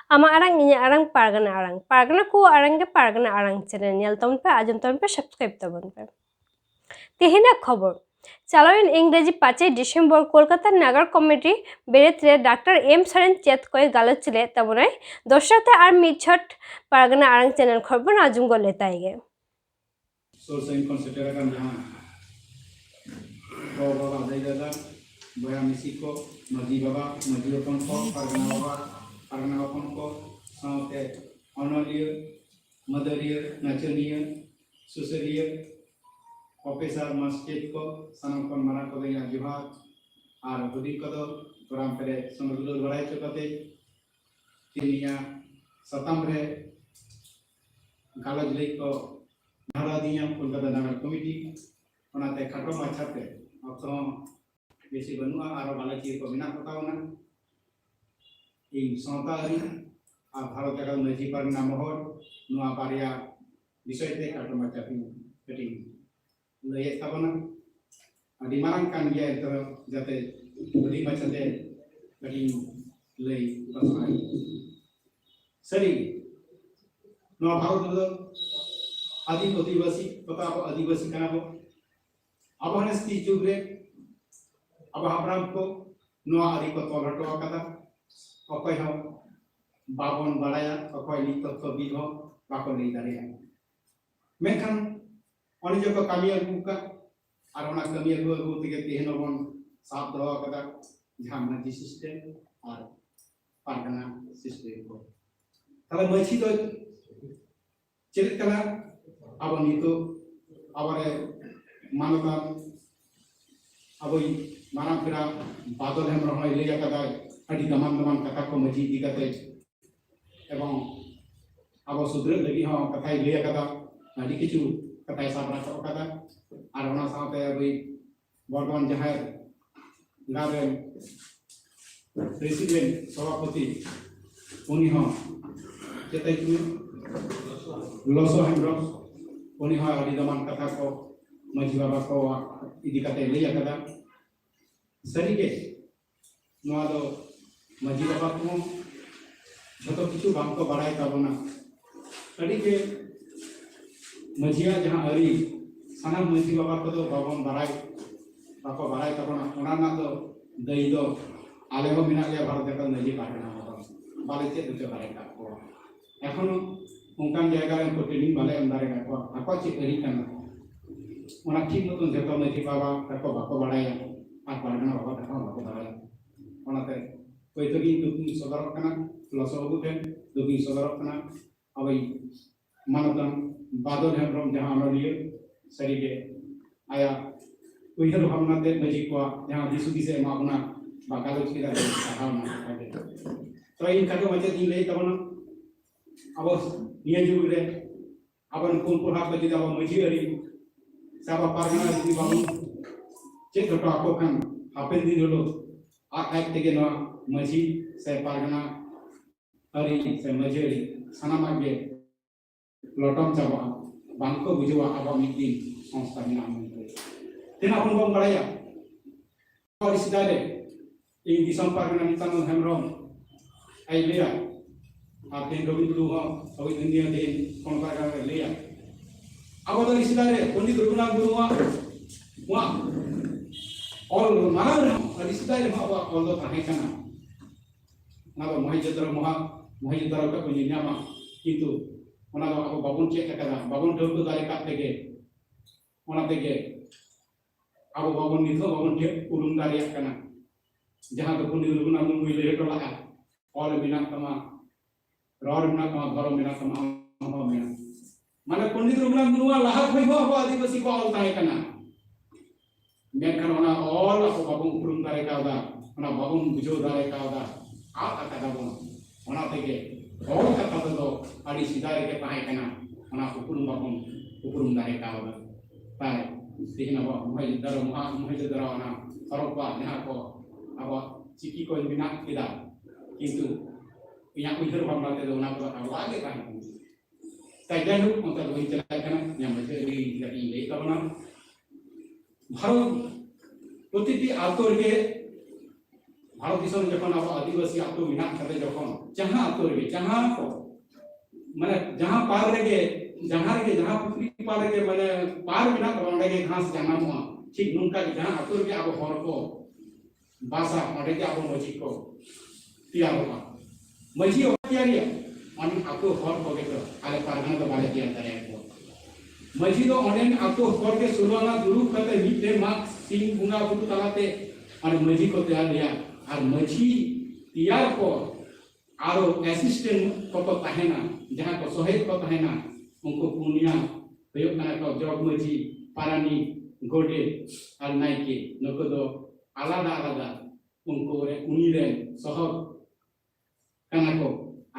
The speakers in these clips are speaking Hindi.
Ama arang inya arang pargana ko arang ge pargana arang channel nyel tabon pe ajom tabon pe subscribe tabon pe তেহেনা খবর চালাইন ইংরেজি 5 ডিসেম্বর কলকাতার নাগার কমিটি বেরেত্রে ডাক্তার এম সরেন চেত কয় গালচিলে তবনাই দর্শকতে আর মিছট পারগনা আরাং চ্যানেল খবর আজম গলে তাইগে sourcing consider kan jahang baba dai dada boya misiko maji baba maji opon ko pargana opon ko saute honorier madarier nachanier suserier profesor masjid ko sanam kon mana ko ya johar ar hudi ko do program pere samaglo barai chokate tinia satam re galaj lei ko धारा दिया कोलकाता नगर कमिटी ओनाते खाटो माछाते अथो बेसी बनुआ आरो बालाची को बिना पतावना ए संता हरि आ भारत का नजी परना मोहर नुआ पारिया विषयते खाटो माछाती कटिंग लय थाबना आदि मारंग कान गया तो जाते बड़ी माछाते कटिंग लय पसनाई सरी नुआ भारत दो आदिवासी पता अब आदिवासी कना बो अब हनस्ती जुगरे अब हाब्राम को नोआ आदि को तोलटो कदा अकय हो बाबन बालाया अकय नि तत्व बिहो बाको नै दारिया मेखान अनि जको कामी अगु का आर ओना कामी अगु तिगे तेहन बन साफ दो कदा जहां मजी सिस्टम और पारगना सिस्टम को तले मछि तो चेक कला अब नितो अबरे मानवता अब माना फिरा बादल हम रहय ले जाता अडी दमान कथा को मजी दिगते एवं अब सुधर लगी हो कथा ले जाता अडी किछु कथा साबरा को कथा आर ओना साथे अब बर्तमान जहां गावे प्रेसिडेंट सभापति उनी हो जेतै लसो हेमब्रम उनी हा अडी दमान कथा को मजी बाबा को इदी कते ले कदा सरीगे नोआ दो मजी बाबा को जतो किछु बाम को बड़ाई ताबना अडी के मजिया जहां अरी साना मजी बाबा को दो बाबन बड़ाई बाको बड़ाई ताबना ओना ना दो दई दो आले हो बिना ले भारत का नजी पाटना बाले चे दुचे बड़ाई का को एखोनो उनकान जायगा रे को ट्रेनिंग बाले अंदारे का ako cik eri kan ona ठीक मतन जतो मजी बाबा तको बाको बड़ाया आ पारगना बाबा तको बाको बड़ाया ओनाते कोई तो की दुकी सदर कना लसो गुते दुकी सदर कना अबई मानदन बादल हेमब्रम जहां अनलिए सरीगे आया उइहर भावनाते मजी को जहां दिसु दिसे माबना बाकालो चिरा भावना तो इन काको मजे दिन ले तबना अब निया जुगरे अपन कोन को हाथ बजे जावा मजी अरी साबा पारगना दी बाबू चे घटो आपको खान हापेन दिन होलो आ एक तेगे न मजी से पारगना अरी से मजी अरी साना मागे लटम जावा बांको बुझवा आबा मिदिन संस्था में नाम तेना अपन बम बड़ाया और सिदारे इन दिसम पारगना नितान हेमरम आई लेया आप दिन रविंद्र हो अभी इंडिया दिन कौन का ले अब तो रिश्तेदार पंडित रघुनाथ गुरु वहाँ और माना रिश्तेदार वहाँ और तो कहीं का ना तो महिजतर का कोई नियम किंतु वहाँ तो अब बाबुन चेक करना बाबुन ढोल को दारे काट देंगे वहाँ देंगे अब बाबुन निधो बाबुन चेक उरुम दारे करना जहाँ तो पंडित रघुनाथ गुरु ले टोला और बिना कमा रॉड में ना घरों में ना कमा में माने पंडित रघुनाथ गुरु लाहा खई हो आदिवासी को ऑल ताई कना मेखन ओना ऑल को बाबू उरुम दारे कादा ओना बाबू बुझो दारे कादा आ कथा बन ओना तेगे ऑल कथा दो आडी सिदारे के ताई कना ओना उरुम बाबू उरुम दारे कादा ताई तेहिना बा मोहि दर ओना सरपा जहां को अब चिकी को बिना किदा किंतु yang ujar bangla te dona ko awage kan tai jahu onta doi chala kana yang baje ri dari le tabana bharot protiti ator ke Bharat दिसम जखन अब आदिवासी आतो मिना कते जखन जहां आतो रे जहां माने जहां पार रे जहां पुत्री पार रे माने पार मिना ओंडे गे घास जानामो ठीक नुनका जहां आतो रे अब हर को भाषा ओंडे गे अब मजी को तियारोगा मजी ओतियारिया माने आतो हर को गे आले पारगना तो बाले तियार करे को मजी दो ओंडे आतो हर के सुरवाना दुरु कते मिटे मा सिंग बुंगा बुतु तलाते और मजी को तैयार लिया और मजी तैयार को आरो असिस्टेंट को तहना जहां को सहायक को तहना उनको पुनिया प्रयोग करना को जॉब मजी पारानी गोडे और नाइके नको दो आलादा आलादा उनको रे उनी रे सहब करना को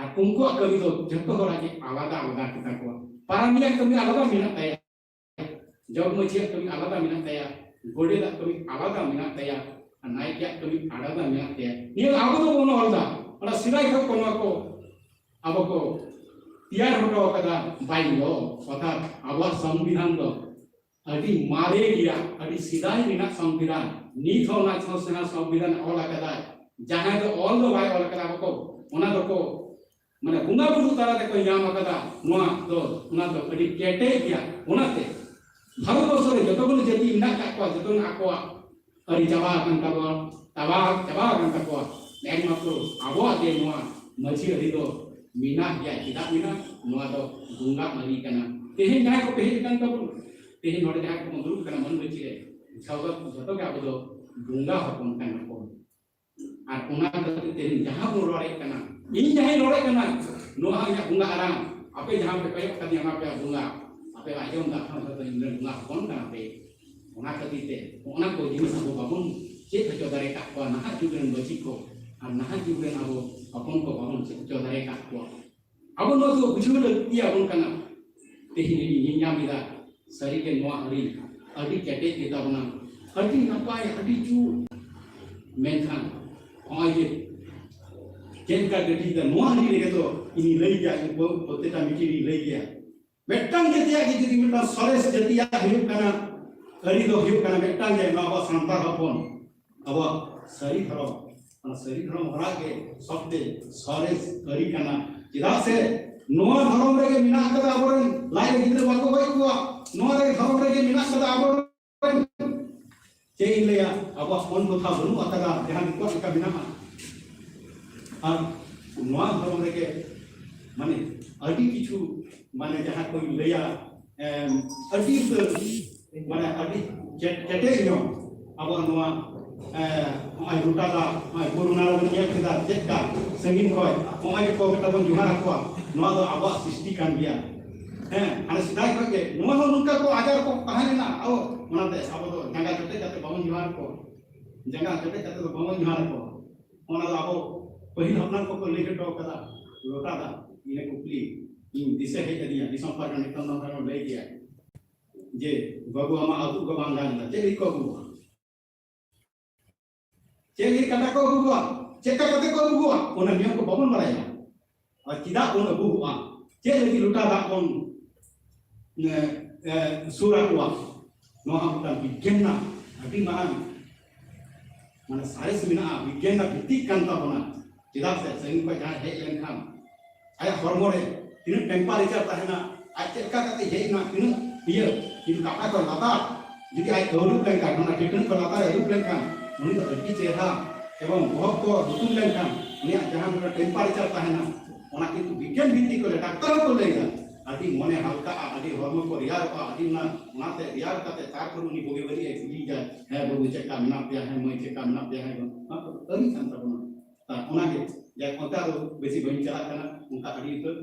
और उनको कभी तो जतो होरा के आलादा आलादा kita को पारानिया कभी आलादा मिना तया जॉब मजी कभी आलादा मिना तया गोडे दा कभी आलादा मिना तया नाइक या कभी आलादा मिना तया ये आगो तो बोनो अलदा और सिराय को कोनो को अब को तियार होटो कदा बाइलो कथा अब संविधान दो अडी मारे गया अडी सिदाय मिना संविधान नीथ होना छसना संविधान ओला कदा जहां दो ऑल दो भाई ओला कदा को ओना दो को माने बुंगा बुरु तारा दे को याम कदा नोआ दो ओना दो अडी केटे गया ओनाते भारत वर्ष रे जतो गुलो जति इना का को जतो ना को अरी जवा kan तबा जवा kan तबा नेक मात्र आबो आगे नोआ मजी अरी दो मीना या किदा मीना नोआ दो बुंगा मरी कना तेहे जाय को पेहे kan तब तेहे नोडे जाय को मदुरु कना मन मजी रे छाव जतो के आबो दो बुंगा हपन कना को आर ओना कते तेहे जहां बो रोड़े कना इन जहां रोड़े कना नोआ या बुंगा आराम आपे जहां पे कयो कनी मा पे बुंगा आपे आजम दा खान तो इन बुंगा हपन कना पे ओना कतीते ओना को जिनिस आबो बाबुन चे हजो दारे का को ना जुगन मजी को और ना जुगन आबो हपन को बाबुन चे हजो दारे का को आबो नो तो बुझुल इया बन कना तेहिनि निन्यामिदा सरी के नोआ हरि अडी केटे केता बना अडी नपाय अडी चू मेनखान ओये जेन का गडी दा नोआ हरि रे तो इनी लई गया को पोतेटा मिटी लई गया मेटंग जतिया की जदी मेटा सरेस जतिया हिउ कना अरी दो हिउ कना मेटंग जे नवा संतार हपन अब सरी धर्म हरा के सबते सरेस करी कना चिदा से नोआ धर्म रे मिना कदा आबोरन लाई गिद्र बाको गई को नोआ रे धर्म रे मिना कदा आबोरन चे इलेया अब फोन को था बनु अतगा जहां को का बिना और नोआ धर्म रे के माने अडी किछु माने जहां कोई लेया अडी माने अडी चटे नो अब नोआ आई रुटादा आई कोरोना रे के केदा जेका संगीन कोय ओय को तबन जुहारा को नोआ दो आबा सृष्टि कान गया आने सिदाय को के नोआ हो नुका को आजार को कहानी ना आओ ओनाते अब दो जंगा चटे जाते बावन जुहार को जंगा चटे जाते तो बावन जुहार को ओना दो आबो पहिल अपना को लेके तो कदा रोटादा इने कुपली इन दिसे हे दिया दिसम पर ने तन न ले गया जे बाबू आमा अतु को बांगान चेली को बुआ चेली कटा को बुआ चेका कते को बुआ ओना नियम को बाबन बराया और चिदा ओन बुआ चेली लुटा दा ओन सूरा को नो हम ता विज्ञान अभी महान माने साइंस मिना विज्ञान भित्तिक कांता बना चिदा से संग को जहां हे लेन खाम आया हॉर्मोन है तीन टेम्परेचर तहना आज चेका कते हे ना तीन ये इन काटा को लाता जदि आई कौरु प्लेन का ना टिकन को लाता है प्लेन का उनी तो अति चेहरा एवं बहुत को रुतुम प्लेन का उनी जहां में टेम्परेचर तहना ओना किंतु विज्ञान भित्तिक को डॉक्टर को लेगा आदि मने हल्का आदि हॉर्मोन को रियार का आदि ना नाते रियार काते तार उनी बोगे बरी एक्सली जा है बोगे चेका मिना पे है मैं चेका मिना पे है हां तो अरी संता बना ता ओना के या कोता बेसी बनी चला करना उनका आदि तो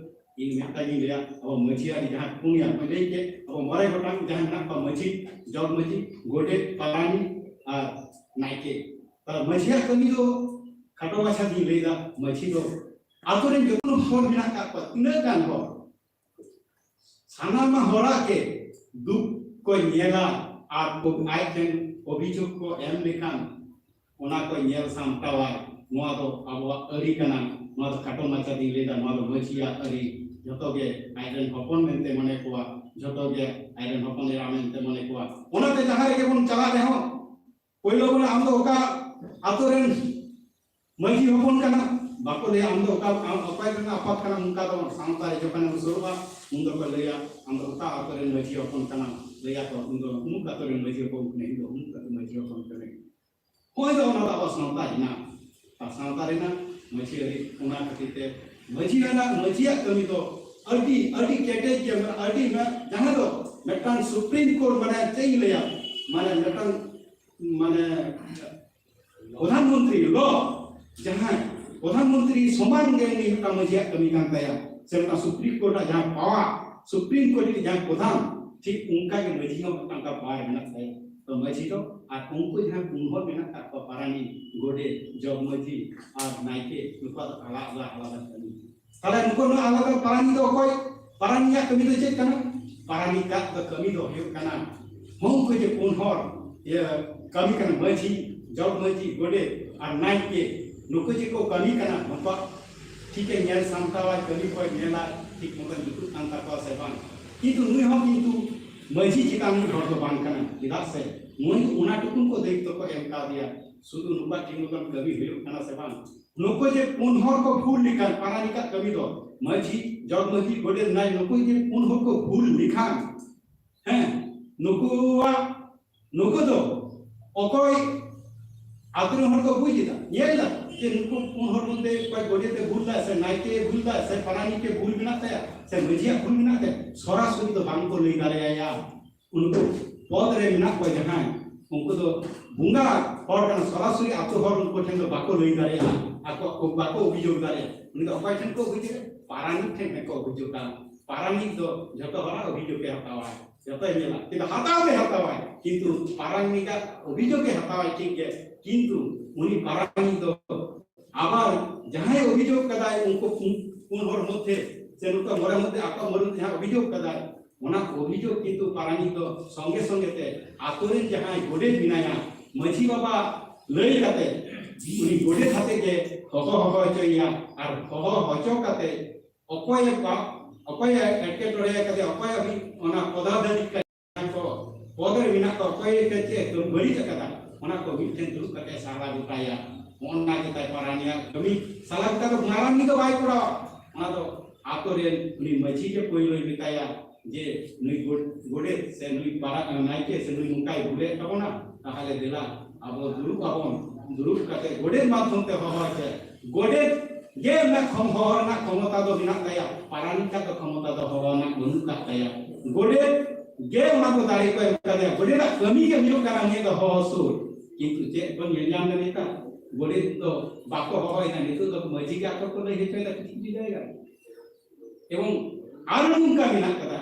इन मेटा जी लिया अब मछिया जहां पुनिया पले के अब मरे गोटांग जहां ना का मछी जग मछी गोडे पानी आ नाइके तर मछिया कमी दो खाटो माछा दी लेदा मछी दो आतो रे जतन होर बिना का पतिने कान हो सानामा होरा के दुख को नेला आ को आइटेन अभियोग को एम लेखान ओना को नेल सामटावा नोआ दो अब अरी कना नोआ दो खाटो माछा दी लेदा नोआ दो मछिया अरी जतो के आइरन हपन मेनते मने कोआ जतो के आइरन हपन एरा मेनते मने कोआ ओनाते जहां रे बन चला रहे हो पहिलो बने हम ओका आतोरेन maji hopon kana bako le am do ka apa kana apat kana muka do samta re jokana usurba undo ko leya am do ta atore maji hopon kana leya ko undo muka atore maji hopon ne do muka to maji hopon kana hoi do na ta samta ina ta samta re na maji re una katite maji na maji ya kami do arti kete ke arti na jahan do metan supreme court mana chei leya mana metan mana प्रधानमंत्री लो जहां प्रधानमंत्री समान के नहीं का मजिया कमी करता है सेवटा सुप्रीम कोर्ट जहां पावा सुप्रीम कोर्ट के जहां प्रधान ठीक उनका के मजिया का पावर मेहनत है तो मजी तो आ उनको जहां उन्हों मेहनत का पारानी गोडे जब मजी और नाइके उनको अलग कमी ताले उनको न अलग पारानी तो कोई पारानी या कमी तो चेक करना पारानी का तो कमी तो है करना हम को जो उन्हों ये कमी करना मजी जब मजी गोडे और नाइट के नुको जी को कमी करना मतलब ठीक है नेल सामतावा कमी को नेला ठीक मतलब दुकुत अंतर को से बान किंतु नुई हम किंतु मजी जी का नु ढोर तो बान करना इधर से मुई उना टुकुन को देख तो को एम का दिया सुदु नुबा टिनु कम कमी हुई करना से बान नुको जे पुनहर को भूल लिखा पारानी का कमी दो मजी जब मजी गोडे नाइ नुको जे पुनहर को भूल लिखा हैं नुको दो ओकोई आतुर हर को बुझ दिता येला जे नुको उन हर मते कोई गोडे ते भूलदा से नाइके भूलदा से पारानी के भूल बिना ते से मजिया भूल बिना ते सरासरी तो बांग को लई दारे या उनको पद रे बिना को जहां उनको तो बुंगा और कन सरासरी आतु हर उनको ठेन तो बाको लई दारे या आको बाको अभियोग दारे उनको अपाय ठेन को बुझे पारानी ठेन को अभियोग का पारानी तो जतो हरा अभियोग के हतावा जतो मेला किंतु हतावे हतावा किंतु पारानी का अभियोग के हतावा ठीक है किंतु उन्हीं पारानी तो आबार जहां अभियोग कदाय उनको पुनहर मध्य से उनका मोरे मध्य आपका मोरे जहां अभियोग कदाय ओना अभियोग किंतु पारानी तो संगे संगे ते आतोरे जहां गोडे बिनाया मजी बाबा लई काते उनी गोडे खाते के हको चोइया और हचो काते अकोय एटके टोरे काते अकोय अभी ओना पदाधिकारी को पदर बिना को अकोय के तो बड़ी कदा ओना को मिठन दुरुप कते साला बुताया ओना के ताय पारानिया कमी साला बुता तो मारानी तो बाय पड़ा ओना तो आतो रे उनी मजी के कोइलो बिताया जे नुई गोडे से नुई पारा नाइके से नुई मुकाय भूले तबना ताहले देला अब दुरुप कते गोडे माध्यम ते होवाचे गोडे गे ना खमहरना क्षमता दो बिना ताया पारानी का तो क्षमता दो होवाना बनु का ताया गोडे गे मा को दाड़ी को कदे गोडे ना कमी के मिलो करा ने तो होसुर किंतु जे बन यजाम ने का गोडे तो बाको होय ना नितो तो मजी का को ले हेचै ला ठीक जाएगा एवं आरुन का बिना कदा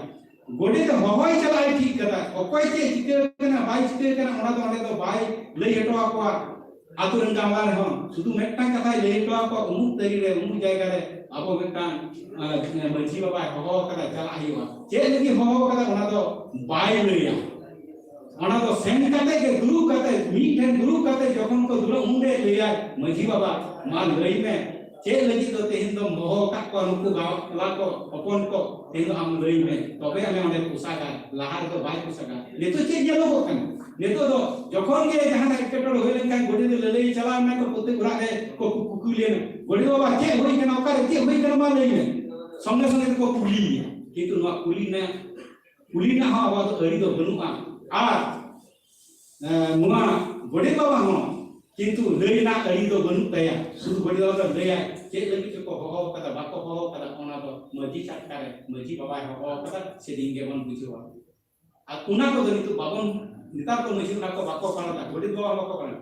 गोडे तो होय चलाय ठीक कदा ओकोय जे चिते कना बाय चिते कना ओना तो बाय ले हेटो आपा आतुरन गामवार हम सुदु मेटटा कथा ले हेटो आपा उमुक तरी रे उमुक जायगा रे आबो मेटटा मजी बाबा हो कदा चला हिवा जे लगी हो कदा ओना तो बाय लेया ओना तो सेन कते के गुरु कते मीठन गुरु कते जखन को दुलो उंडे लेया मजी बाबा मा लई में चे लगी तो तेहिन तो मोह का को नुकु गावला को अपन को तेहिन तो हम लई में तबे हमें ओने पुसागा लाहार तो बाय पुसागा नेतो चे जेलो कन नेतो तो जखन के जहां एक्टर होय लेन का गोडे लई चला में को पुते गुरा रे को कुकुले में गोडे बाबा चे होई कना ओकर चे होई कना मा लई में संगे संगे को कुली किंतु नो कुली ना हा आवाज अरी तो बनुआ आ नुआ गोडे बाबा हो किंतु लई ना अरी तो बनु तया सुदु गोडे बाबा लया चे लगी को हो कदा बाको हो कदा ओना तो मजी चटकारे मजी बाबा हो कदा से दिंगे बन बुझवा आ उना को दनी तो बाबन निता को मजी ना को बाको कना गोडे बाबा बाको कना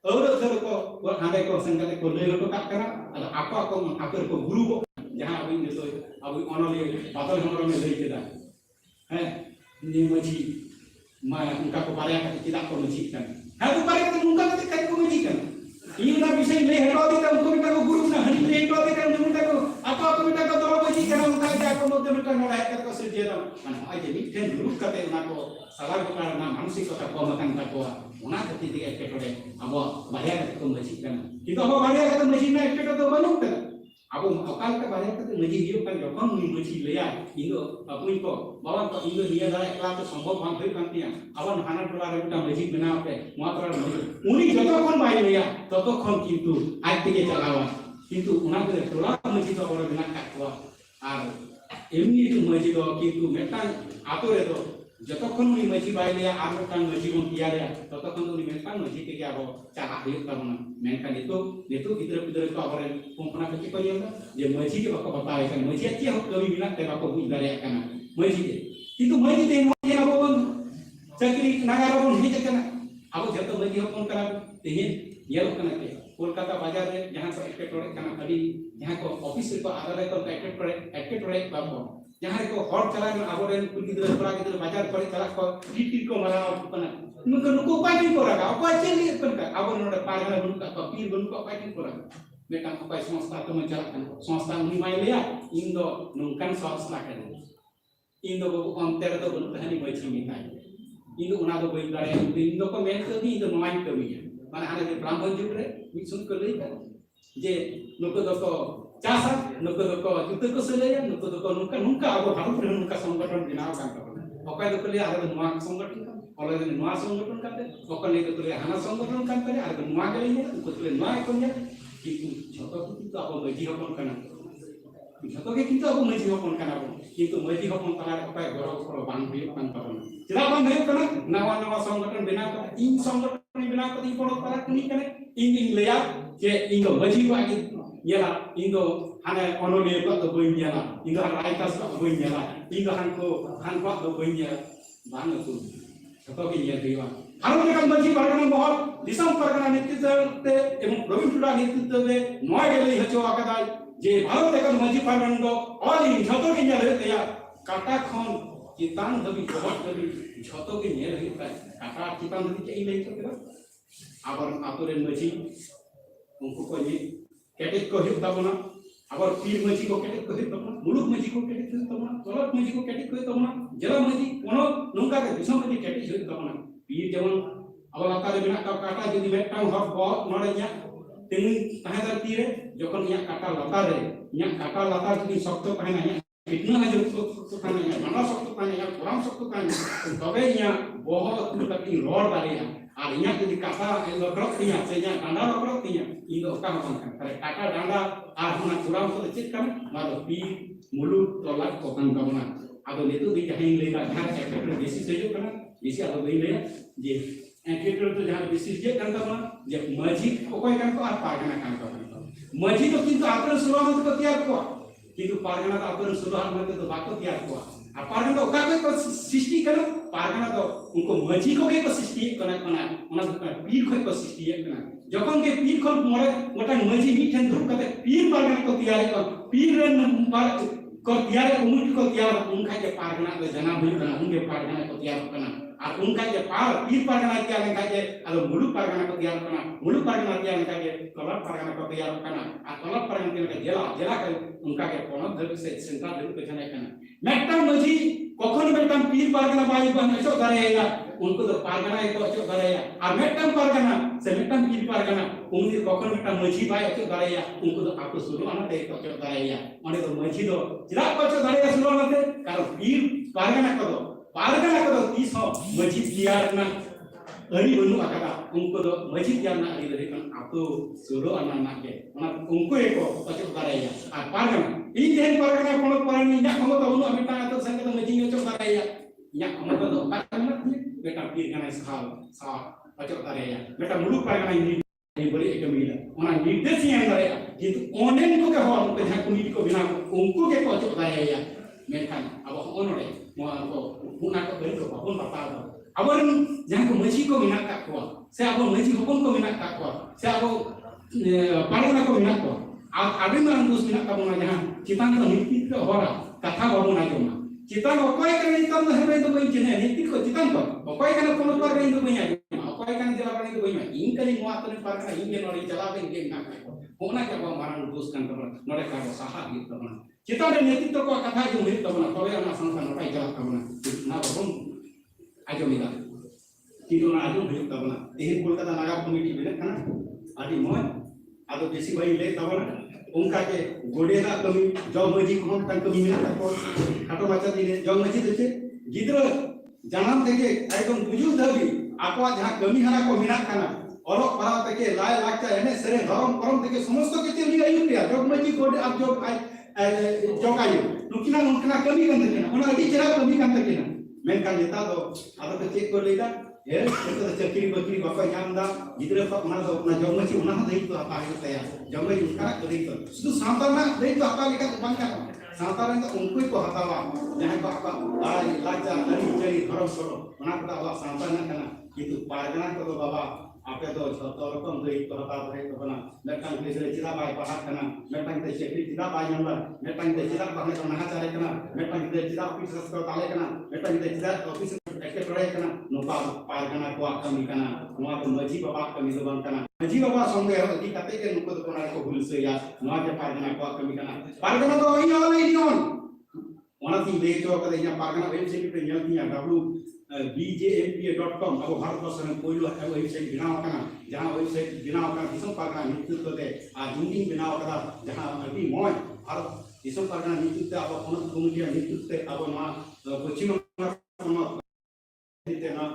और थर को हांडे को संगते को ले लो का करा आ आपा को आकर को गुरु को जहां अभी तो अभी ओनले बादल हमरो में लई केदा है नि मजी मा उनका को बारे का किदा को मजी कन है तो बारे का उनका के कई को मजी कन इना विषय ले हटो देता उनको बेटा को गुरु ना हनी ले हटो देता उनको को आपा को बेटा को दरो मजी कन उनका के को मध्य बेटा ना है को से जेदा मन आज मिठन गुरु कते उना को सलाह को ना मानसिक कथा को मकन का को उना कति दिए के टोडे अब बारे का को मजी कन कि तो बारे का मजी में एक तो बनु अब अकाल का बारे में मजी हियो का जखन उनी मजी लेया इंदो अपुई को बाबा को इंदो निया दाय एकला तो संभव बांग होय कांतिया अब हाना टोला रे उटा मजी बनाव पे मात्र मजी उनी जतखन बाय लेया ततखन किंतु आज तेगे चलावा किंतु उना के टोला मजी तो बड़ बिना काटवा आर एमनी तो मजी दो किंतु मेटा आतो रे तो जतखन उनी मजी बाय लेया आर मेटा मजी बन किया रे ततखन उनी मेटा मजी तेगे अब चला होय तबना मेनका नितो गिदरा पिदरा को अब पंपना के को यंदा जे मजी के बको बताय kan मजी चे हो कमी बिना ते बको बुझ दारे kana मजी के किंतु मजी ते मजी ना बोन चक्री नागारा बोन हे जकना अब जतो मजी हो कोन करा तेहे येलो kana के कोलकाता बाजार रे जहां को एक्टेटोरे kana अभी जहां को ऑफिस को आदालत को एक्टेटोरे बाबो जहां को हॉट चला में आबोरे कुल गिदरा थोड़ा गिदरा बाजार पर चला को टीटी को मारा kana नुको पाई को रगा अपाय चली कनका अब नोडे पारगना बुनका को पीर बुनका पाई को रगा मेटां अपाय संस्था तो menjalak संस्था उनी माय लिया इंदो नोंकान संस्था कने इंदो अंतर तो बन तहनी मजी मिताय इंदो उना दो बई दारे इंदो को मेन तो इंदो नोमाय कमिया माने हाने जे ब्राह्मण जुग रे मिसुन को लई का जे नुको दो को चासा नुको दो को जुते को सलेया नुको दो को नुका अब भारत रे नुका संगठन बनाव कान अपाय दो को लिया आरो नोआ संगठन oleh nuah संगठन करते ओकर ले तो हाना संगठन करते आर nuah के लिए उनको तो nuah को ने किंतु जतो किंतु अब मजी हपन कना जतो के किंतु अब मजी हपन कना किंतु मजी हपन तला अपाय गरो गरो बांग हुई पान पावन चला बांग हुई कना नवा नवा संगठन बनाव कर इन संगठन बनाव कर इन पड़ो पर कनी कने इन लेया जे इन मजी वागी येला इन हाने ओनोले को तो बई येला इन राइटास को बई येला इन हान को तो बई येला बांग तो जतो के ये देवा हारो लेकन मजी परगना बहुत दिसम परगना नेतृत्व ते एवं प्रवीण टुडा नेतृत्व में नय गेले हचो आकदा जे भारत लेकन मजी परगना दो ऑल इन जतो के ये रहते काटा खन चितान दबी बहुत दबी जतो के ये रहता काटा चितान दबी के ले तो आबर आतुरे मजी उनको को ये केटेट को हित तबना आबर पीर मजी को केटेट को हित तबना मुलुक मजी को केटेट को तबना तलक मजी को केटेट को तबना जला मजी कोनो नोंका के दिसम मजी केटेट हो तबना पीर जेमन अब लातारे बिना काटा जदि मेटांग हक बहुत नडे nya तेनु ताहेदार तीरे जखन nya काटा लातारे nya काटा लातार जदि शक्त ताहेना nya कितना है जो शक्त ताहेना nya माना शक्त ताहेना nya पुराम शक्त ताहेना तबे nya बहुत तकी रोड दारेया আর ইয়া যদি কাটা লকরক দিয়া সে ইয়া ডান্ডা লকরক দিয়া ইদো কা হন করে কাটা ডান্ডা আর হনা পুরাম তো চিত কাম মাদো পি মুলু তলা কোকান কামনা আদো নেতু দি জাহিন লেগা ধার একটু বেশি সেজো কানা বেশি আদো দেই লে যে একটু তো যাহা বেশি যে কান কামনা যে মাঝি কোকয় কান কো আর পারগানা কান কামনা মাঝি তো কিন্তু আপনার সুরামত को तैयार को কিন্তু পারগানা তো আপনার সুরামত तो बाको तैयार को আর পারগানা ওকা को सृष्टि करो पारगना तो उनको मजी को के सृष्टि कना कना ओना तो पीर को सृष्टि कना जखन के पीर को मोरे गोटा मजी मिठन धुप कते पीर पारगना को तैयार कर पीर को तैयार उमुट को तैयार उनका के पारगना को जना हुई कना उनके पारगना को तैयार कना और उनका के पीर पारगना तैयार का के अलो मुलुक पारगना को तैयार कना मुलुक पारगना तैयार का के कलर पारगना को तैयार कना और कलर पारगना के जला के उनका के कोनो धर्म से सेंट्रल धर्म को जना कना मेटा मजी कखन मेटा पीर पारगना बाई बन अचो करेगा उनको तो पारगना को अचो करेगा और मेटा पारगना से मेटा पीर पारगना उनके कखन मेटा मजी बाई अचो करेगा उनको तो आपको सुरो आना ते अचो करेगा माने तो मजी तो चिरा को अचो करेगा सुरो आना कारण पीर पारगना को तीस मजी तैयार ना अड़ी बनु आकादा उनको तो मजी तैयार ना अड़ी दे kan आपको सुरो आना ना के उनको एको अचो करेगा और पारगना इन जेन पारगना कोनो पारगना या कोनो तो उनु अमिता तो संग तो मजी अचो करेगा या कोनो तो पारगना बेटा पीर kana sa अचो करेगा बेटा मुलुक पारगना ini beri ekamilah orang निर्देश yang mereka itu onen ko ke hor ko jha kuni ko bina unko ke ko अचो करेगा मेनखान अब ओनोरे मोआ को पुना को बरि को बाबन पता अब जहां को मजी को मिना का को से अब मजी हुकुम को मिना का को से अब पारगना को मिना को आदि में अंदुस मिना का बोना जहां चितान को नीति को होरा कथा बाबन आजोमा चितान अकोय करे तम हेबे तो बई जने नीति को चितान को अकोय करे कोनो पर रे तो बई आजोमा अकोय करे जला करे तो बई मा इन करी मोआ तो पारगना इन के नोरी चला बे के ना को होना के बा मारन दोष कान तो नोरे का साहा गीत तो चितान नेतृत्व को कथा जो हित तबना तबे ana संस्था नपाय जला तबना ना बाबन आजोमिदा तीनो ना आजो हित तबना तेहे कोलकाता नागा कमिटी बेले खाना आदि मोय आदो बेसी भाई ले तबना उनका के गोडेना कमी जग मजी को हम कमी मेना को खाटो माचा दिने जग मजी देचे गिद्रो जानम থেকে একদম বুঝু দাবি আকwa যাহা কমি হারা को মিনা কানা অলক পারা থেকে লাই লাগতা এনে সেরে ধরম করম থেকে সমস্ত কিছু উনি আইউটিয়া জগ মজি গোডে আপ জগ jogayu nukina nukina kami kan tekena ona adi cara kami kan tekena men kan kita do atau kecil ko leida ya kita cekiri bakiri bapak nyamda gidre pak mana do na jong machi una dei to apa itu saya jong machi uskara ko dei to sudu santana dei to apa likat bangka santana itu unkui ko hatawa jangan bapak ai laja dari jari haram soro mana kita Allah santana kana itu pargana ko baba apa itu joto rokom dei to hata dei to bana metang kisre cira bai pahat kana metang te cekri cira bai nyamda metang te cira bahne to naha care kana metang te cira office ko tale kana metang te cira office ekte pray kana nopa pargana ko kami kana noa ko maji baba kami do bang kana maji baba songe di kate ke nuko to na ko hulse ya noa ke pargana ko kami kana pargana to ini ole ini on one of the way to ka ina pargana website pe nyal diya bjmpa.com अब भारत वर्ष में कोई लोग वेबसाइट बनाओ करना जहाँ वेबसाइट बनाओ करना दिसम पारगना नेतृत्व दे जुंगिंग बनाओ करना जहाँ अभी मोय भारत दिसम पारगना नेतृत्व अब उन्नत भूमिका नेतृत्व अब ना पश्चिम बंगाल देते ना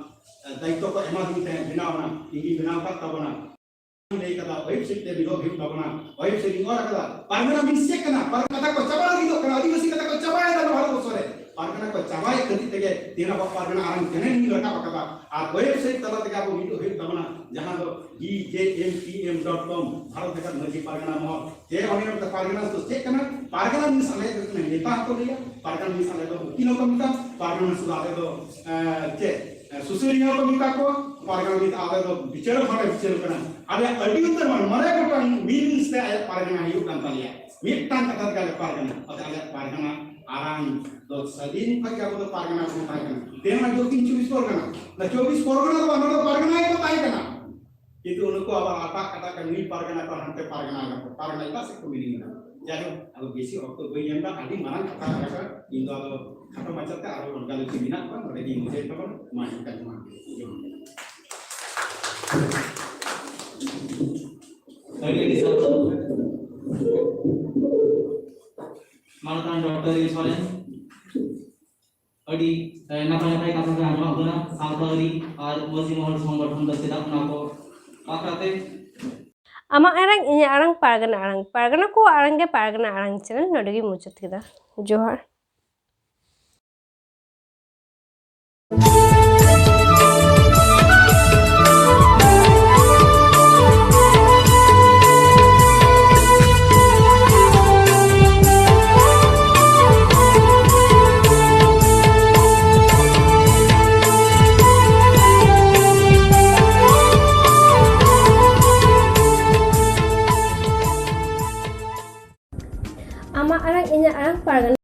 दायित्व को एमाजी ते बनाओ ना इंगी बनाओ का तब ना नहीं कदा वेबसाइट ते बिलो भी तब ना वेबसाइट और कदा पारगना मिनसे करना पारगना को चबा लगी तो करना आदिवासी कदा को चबाए ना भारत वर्ष में pargana ko cabai kati tege tena ba pargana arang kene ni raka bakata ar website tala tege abo video hit tabana jahan do bjmpm.com bharat dekat maji pargana mo je oni ta pargana to check kana pargana ni sale to neta to liya pargana ni sale to kilo komita pargana su ale to che susuriya komita ko pargana ni ale to bicharo phane bicharo kana ale adi uttar man mare ko meanings te pargana hiu kan taliya mittan kata kale pargana ate ale pargana arang do sadin pagi aku to pargana ko tai kana tema do 24 pargana na 24 pargana to amara pargana ko tai kana itu unuko aba ata kata kan ni pargana ko hante pargana ko pargana ita se ko meaning na jadi aku besi waktu gue yanda adi marang kata kata indo ado kata macet ka aro galu cimina kan ada di musim kan masukkan mah tadi di satu Mantan Dr. Iswaran अड़ी नपाय नपाय कथा के आजमा होना सावधानी और मजी महल संगठन द सेदा को काकाते Amang arang ini arang pargana ko arang ge pargana arang channel nodegi muchat kida johar Ama arang inya arang pargana